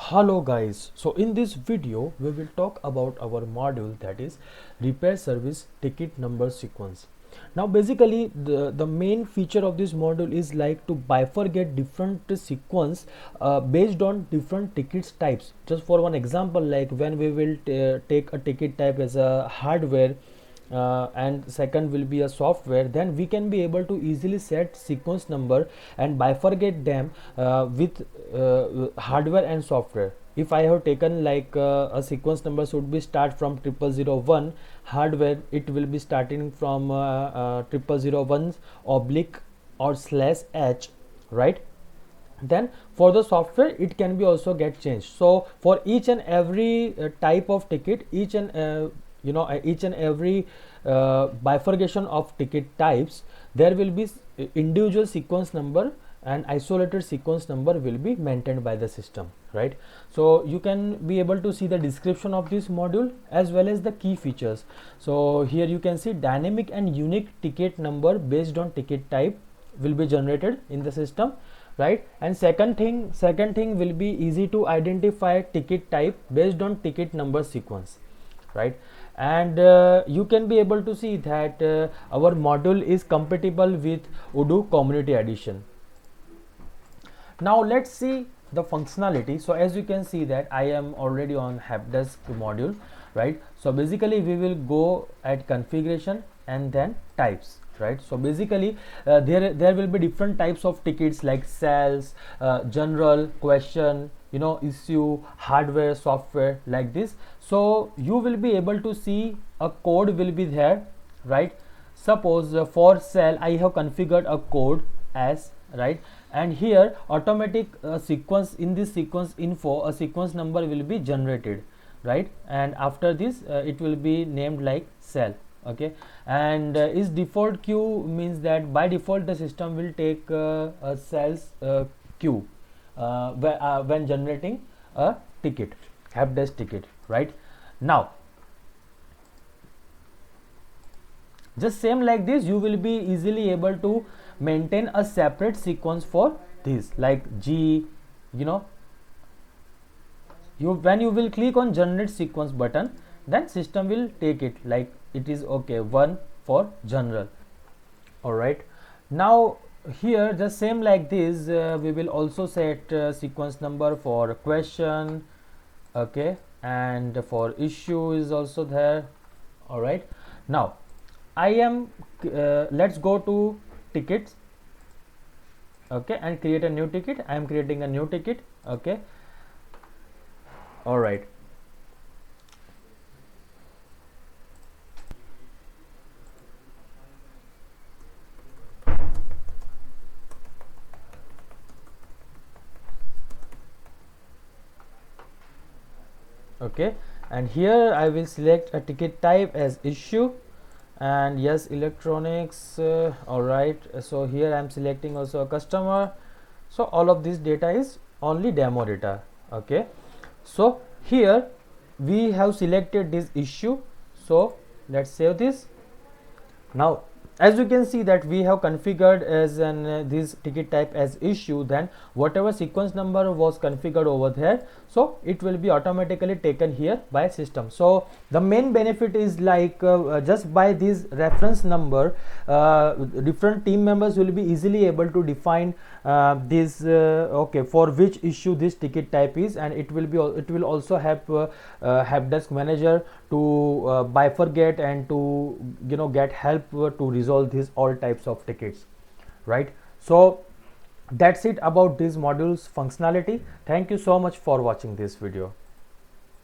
Hello guys, so in this video we will talk about our module that is repair service ticket number sequence. Now basically the main feature of this module is like to bifurcate different sequence based on different tickets types. Just for one example, like when we will take a ticket type as a hardware and second will be a software, then we can be able to easily set sequence number and bifurcate them with hardware and software. If I have taken like a sequence number should be start from 0001 hardware, it will be starting from 0001 oblique or slash h, right? Then for the software it can be also get changed. So for each and every type of ticket, each and each and every bifurcation of ticket types, there will be individual sequence number and isolated sequence number will be maintained by the system, right? So you can be able to see the description of this module as well as the key features. So here you can see dynamic and unique ticket number based on ticket type will be generated in the system, right? And second thing will be easy to identify ticket type based on ticket number sequence, right? And you can be able to see that our module is compatible with Odoo Community Edition. Now let's see the functionality. So as you can see that I am already on helpdesk module, right? So basically we will go at configuration and then types, right? So basically there will be different types of tickets like sales, general, question, issue, hardware, software, like this. So you will be able to see a code will be there, right? Suppose for cell I have configured a code as, right, and here automatic sequence, in this sequence info a sequence number will be generated, right? And after this it will be named like cell, okay? And is default queue means that by default the system will take a cells queue when generating a ticket, helpdesk ticket, right? Now just same like this, you will be easily able to maintain a separate sequence for this, like G, when you will click on generate sequence button, then system will take it like it is okay, one for general. All right, now here just same like this we will also set sequence number for question, okay, and for issue is also there. All right, now I am let's go to tickets, okay, and create a new ticket. I am creating a new ticket, okay. All right, okay, and here I will select a ticket type as issue, and yes, electronics, all right. So here I am selecting also a customer. So all of this data is only demo data, okay. So here we have selected this issue, so let's save this. Now as you can see that we have configured as an this ticket type as issue, then whatever sequence number was configured over there, so it will be automatically taken here by system. So the main benefit is like just by this reference number different team members will be easily able to define this okay, for which issue this ticket type is, and it will also help helpdesk manager to bifurcate and to get help to resolve these all types of tickets, right? So that's it about this module's functionality. Thank you so much for watching this video.